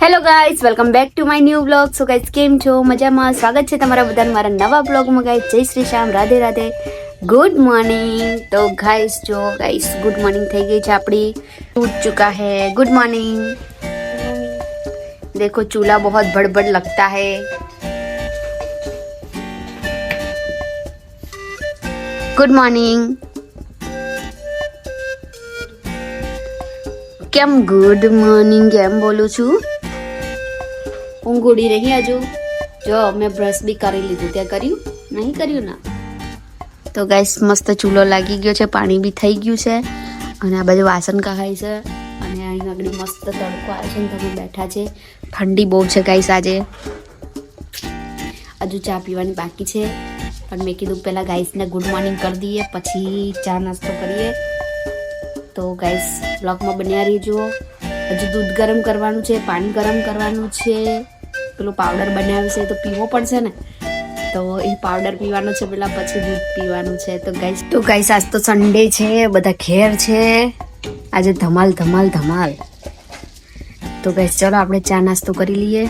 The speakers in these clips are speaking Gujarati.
Hello guys, welcome back to my new vlog. So guys, કેમ છો? મજામાં? સ્વાગત છે તમારા બધાને મારા નવા વ્લોગમાં. ગાઈઝ, જય શ્રી શ્યામ, રાધે રાધે, ગુડ મોર્નિંગ. તો ગાઈઝ જો ગાઈઝ, ગુડ મોર્નિંગ થઈ ગઈ છે આપણી. उठ चुका है. Good morning. देखो चूल्हा बहुत बड़बड़ लगता है. Good morning. કેમ ગુડ મોર્નિંગ કેમ બોલું છું? ઊંઘ ઉડી રહી હજુ? જો મેં બ્રશ બી કરી લીધું. ત્યાં કર્યું? નહીં કર્યું ના? તો ગાઈસ મસ્ત ચૂલો લાગી ગયો છે, પાણી બી થઈ ગયું છે અને આ બાજુ વાસણ કહાય છે અને અહીં આગળ મસ્ત તડકો આવે છે ને તમે બેઠા છે. ઠંડી બહુ છે ગાઈસ આજે. હજુ ચા પીવાની બાકી છે પણ મેં કીધું પહેલાં ગાઈસને ગુડ મોર્નિંગ કરી દઈએ પછી ચા નાસ્તો કરીએ. તો ગાઈસ બ્લોગમાં બન્યા રહીજો. હજુ દૂધ ગરમ કરવાનું છે, પાણી ગરમ કરવાનું છે, પેલો પાવડર બનાવ્યો છે તો પીવો પડશે ને, તો એ પાવડર પીવાનો છે પેલા, પછી દૂધ પીવાનું છે. તો ગાઈસ આજ તો સન્ડે છે, બધા ઘેર છે આજે, ધમાલ ધમાલ ધમાલ. તો ગાઈસ ચલો આપણે ચા નાસ્તો કરી લઈએ.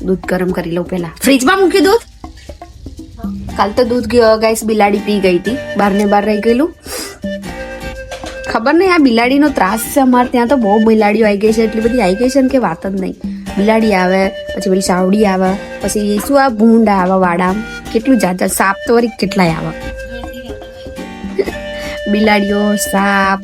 દૂધ ગરમ કરી લઉં પહેલા. ફ્રીજમાં મૂકી દૂધ. કાલ તો દૂધ ગાઈસ બિલાડી પી ગઈ હતી, બહાર ને બહાર રહી ગયેલું. ખબર નહીં આ બિલાડીનો ત્રાસ છે અમારે ત્યાં. તો બહુ બિલાડીઓ આવી ગઈ છે, એટલી બધી આવી ગઈ છે ને કે વાત જ નહીં. બિલાડી આવે, પછી પેલી સાવડી આવે, પછી શું આ ભૂંડ આવે વાડા, કેટલું જાત જાત. સાપ તો વળી કેટલાય આવે. બિલાડીઓ, સાપ,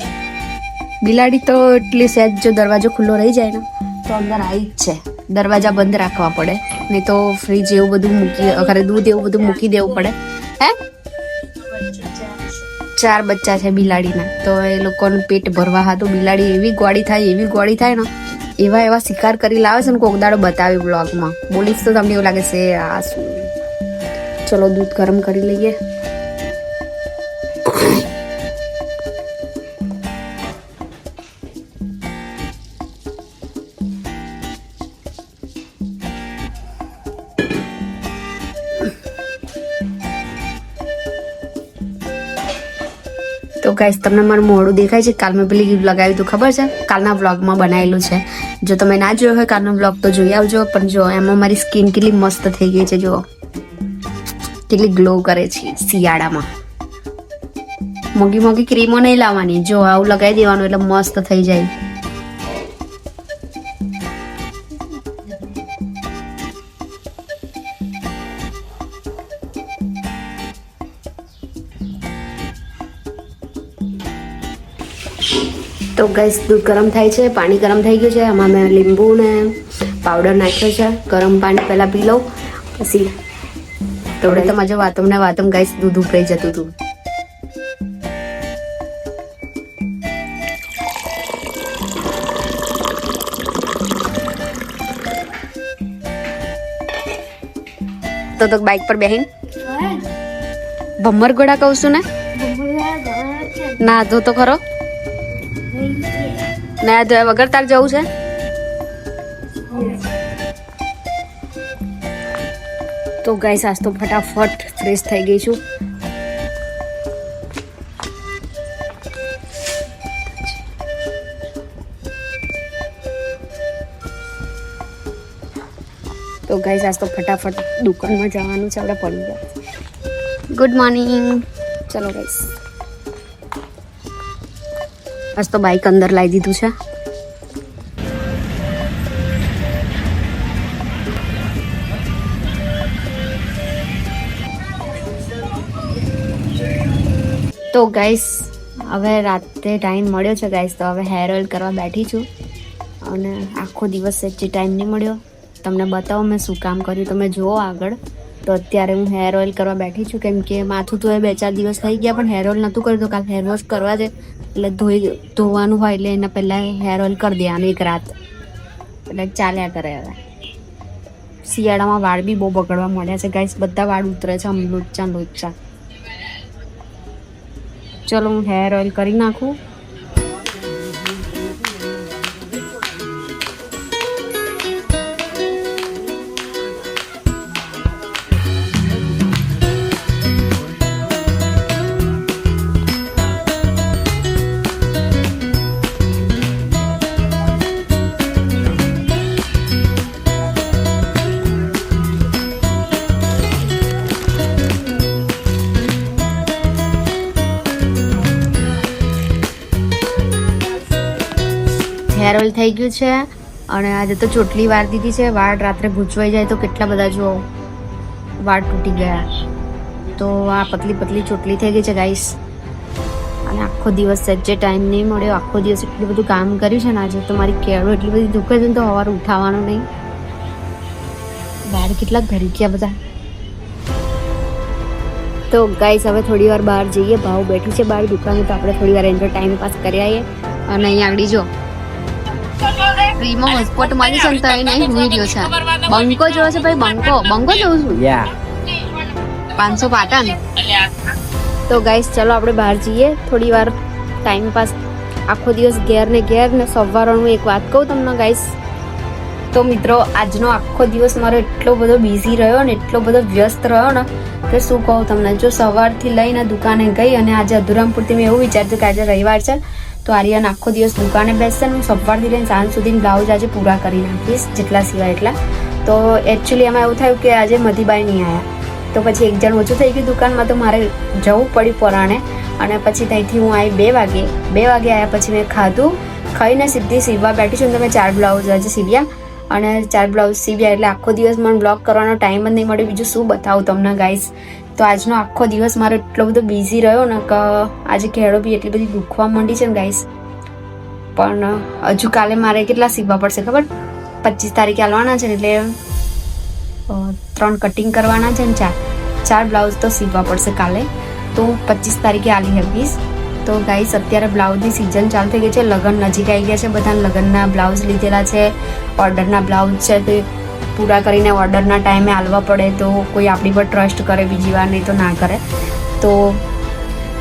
બિલાડી તો એટલી સહેજ જો દરવાજો ખુલ્લો રહી જાય ને તો અંદર આવી જ છે. દરવાજા બંધ રાખવા પડે, નહીં તો ફ્રીજ એવું બધું મૂકી, ઘરે દૂધ એવું બધું મૂકી દેવું પડે. હે 4 બચ્ચા છે બિલાડીના, તો એ લોકોનું પેટ ભરવા હતું. બિલાડી એવી ગોળી થાય ને, એવા શિકાર કરી લાવે છે ને, કોક દાડો બતાવી બ્લોગમાં. બોલીશ તો તમને એવું લાગે છે આ શું. ચલો દૂધ ગરમ કરી લઈએ. તો ગાઈસ તમને મારું મોઢું દેખાય છે? કાલ મેં પેલી લગાવ્યું હતું ખબર છે, કાલના વ્લોગમાં બનાવેલું છે. જો તમે ના જોયો હોય કાલનો વ્લોગ તો જોઈ આવજો. પણ જો એમાં મારી સ્કિન કેટલી મસ્ત થઈ ગઈ છે, જો કેટલી ગ્લો કરે છે શિયાળામાં. મોંઘી ક્રીમો નહીં લાવવાની, જો આવું લગાવી દેવાનું એટલે મસ્ત થઈ જાય. તો ગાઈસ દૂધ ગરમ થાય છે, પાણી ગરમ થઈ ગયું છે. આમાં મેં લીંબુ ને પાવડર નાખ્યો છે. ગરમ પાણી પહેલાં પી લઉં પછી. તો તમારે વાતમ ગાઈસ દૂધ ઉભરાઈ જતું હતું. તો બાઇક પર બેહીન ભમર ઘોડા કહું છું ને, ના ધો તો ખરો ના ધોયા વગર તાર જવું છે. તો ગાઈસ આજ તો ફટાફટ ફ્રેશ થઈ ગઈ છું. તો ગાઈસ આજ તો ફટાફટ દુકાનમાં જવાનું છે, આપણે પડી ગયા. Good morning. ચલો ગાઈસ આજ તો બાઇક અંદર લાવી દીધું છે. તો ગાઈસ હવે રાતે ટાઈમ મળ્યો છે ગાઈસ, તો હવે હેર ઓઇલ કરવા બેઠી છું અને આખો દિવસ જે ટાઈમ નહીં મળ્યો તમને બતાવો મેં શું કામ કર્યું, તમે જુઓ આગળ. તો અત્યારે હું હેર ઓઇલ કરવા બેઠી છું, કેમ કે માથું તો 2-4 દિવસ થઈ ગયા પણ હેર ઓઇલ નહોતું કર્યું. તો કાલ હેર વોશ કરવા છે એટલે ધોવાનું હોય એટલે એના પહેલાં હેર ઓઇલ કરી દેવાનું એક રાત, એટલે ચાલ્યા કરે. હવે શિયાળામાં વાળ બી બહુ બગડવા મળ્યા છે ગાઈસ, બધા વાળ ઉતરે છે આમ લોચા. ચલો હું હેર ઓઇલ કરી નાખું. હેર ઓઇલ થઈ ગયું છે અને આજે તો ચોટલી વાર દીધી છે. વાળ રાત્રે ગૂંચવાઈ જાય તો કેટલા બધા જો વાળ તૂટી ગયા. તો આ પતલી પતલી ચોટલી થઈ ગઈ છે ગાઈસ. અને આખો દિવસ સજ્જે ટાઈમ નહીં મળ્યો. આખો દિવસ એટલું બધું કામ કર્યું છે ને આજે તો મારી કેળો એટલી બધી દુખે છે ને તો સવારે ઉઠાવવાનું નહીં. બહાર કેટલા ઘરી ગયા બધા. તો ગાઈસ હવે થોડી વાર બહાર જઈએ. ભાવ બેઠી છે બહાર દુકાને તો આપણે થોડી વાર એનો ટાઈમ પાસ કરી આવીએ. અને અહીંયા આગળ જો ફ્રીમાં હોસ્પોટ મળી છે ને તો એને ભૂલી ગયો છે. બંકો જોવો છે ભાઈ, બંકો જોઉં છું 500 પાટણ. તો ગાઈસ ચલો આપણે બહાર જઈએ થોડી વાર ટાઈમ પાસ. આખો દિવસ ઘેર ને સવારનું એક વાત કહું તમને ગાઈસ. તો મિત્રો આજનો આખો દિવસ મારો એટલો બધો બિઝી રહ્યો ને એટલો બધો વ્યસ્ત રહ્યો ને કે શું કહું તમને. જો સવારથી લઈને દુકાને ગઈ અને આજે અધુરામપુરથી મેં એવું વિચાર્યું કે આજે રવિવાર છે તો આર્યન આખો દિવસ દુકાને બેસશે ને હું સવારથી લઈને સાંજ સુધી બ્લાઉઝ આજે પૂરા કરી નાખીશ જેટલા સિવાય એટલા. તો એકચ્યુઅલી એમાં એવું થયું કે આજે મધીબાઈ નહીં આવ્યા તો પછી એક જણ ઓછું થઈ ગયું દુકાનમાં તો મારે જવું પડ્યું પરાણે. અને પછી ત્યાંથી હું આવી 2 વાગે આવ્યા. પછી મેં ખાધું, ખાઈને સીધી સીવવા બેઠી છું. તમે 4 બ્લાઉઝ આજે સીવ્યા અને 4 બ્લાઉઝ સીવ્યા એટલે આખો દિવસ મને બ્લોગ કરવાનો ટાઈમ જ નહીં મળ્યો. બીજું શું બતાવું તમને ગાઈસ. તો આજનો આખો દિવસ મારો એટલો બધો બિઝી રહ્યો ને કે આજે કેળો બી એટલી બધી દુખવા માંડી છે ને ગાઈસ. પણ હજુ કાલે મારે કેટલા સીવવા પડશે ખબર? 25 તારીખે આવવાના છે એટલે 3 કટિંગ કરવાના છે ને 4 બ્લાઉઝ તો સીવવા પડશે કાલે. તો 25 તારીખે આલી આપીશ. તો ગાઈસ અત્યારે બ્લાઉઝની સિઝન ચાલુ થઈ ગઈ છે. લગ્ન નજીક આવી ગયા છે. બધા લગ્નના બ્લાઉઝ લીધેલા છે, ઓર્ડરના બ્લાઉઝ છે તે પૂરા કરીને ઓર્ડરના ટાઈમે આલવા પડે તો કોઈ આપણી પર ટ્રસ્ટ કરે, બીજી વાર નહીં તો ના કરે. તો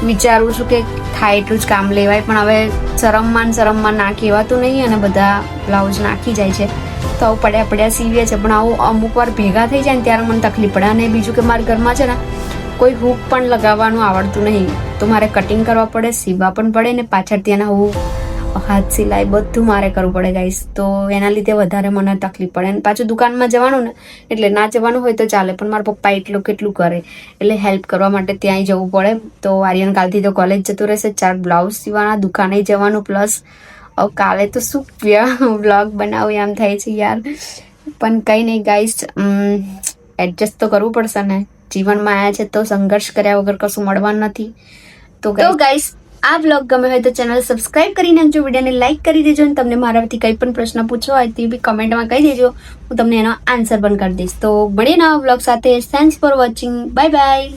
વિચારું છું કે થાય એટલું જ કામ લેવાય. પણ હવે શરમમાં ના કહેવાતું નહીં અને બધા બ્લાઉઝ નાખી જાય છે તો આવું પડ્યા સીવીએ છે. પણ આવું અમુક વાર ભેગા થઈ જાય ને ત્યારે મને તકલીફ પડે. અને બીજું કે મારા ઘરમાં છે ને કોઈ હૂક પણ લગાવવાનું આવડતું નહીં તો મારે કટિંગ કરવા પડે, સીવવા પણ પડે ને પાછળથી એના હું હાથ સિલાઈ બધું મારે કરવું પડે ગાઈસ. તો એના લીધે વધારે મને તકલીફ પડે. અને પાછું દુકાનમાં જવાનું ને એટલે ના જવાનું હોય તો ચાલે પણ મારા પપ્પા એટલું કેટલું કરે એટલે હેલ્પ કરવા માટે ત્યાંય જવું પડે. તો આર્યન કાલથી તો કોલેજ જતું રહેશે. 4 બ્લાઉઝ સીવવાના, દુકાને જવાનું પ્લસ કાલે તો શું વ્લોગ બનાવું એમ થાય છે યાર. પણ કંઈ નહીં ગાઈસ, એડજસ્ટ તો કરવું પડશે ને. જીવનમાં આવ્યા છે તો સંઘર્ષ કર્યા વગર કશું મળવાનું નથી. તો ગાઈસ આ વ્લોગ ગમે હોય તો ચેનલ સબસ્ક્રાઇબ કરી નાખજો, વિડીયોને લાઈક કરી દેજો અને તમને મારાથી કંઈ પણ પ્રશ્ન પૂછવો હોય તો બી કમેન્ટમાં કહી દેજો, હું તમને એનો આન્સર પણ કરી દઈશ. તો મળીએ નવા વ્લોગ સાથે. Thanks for watching. Bye bye.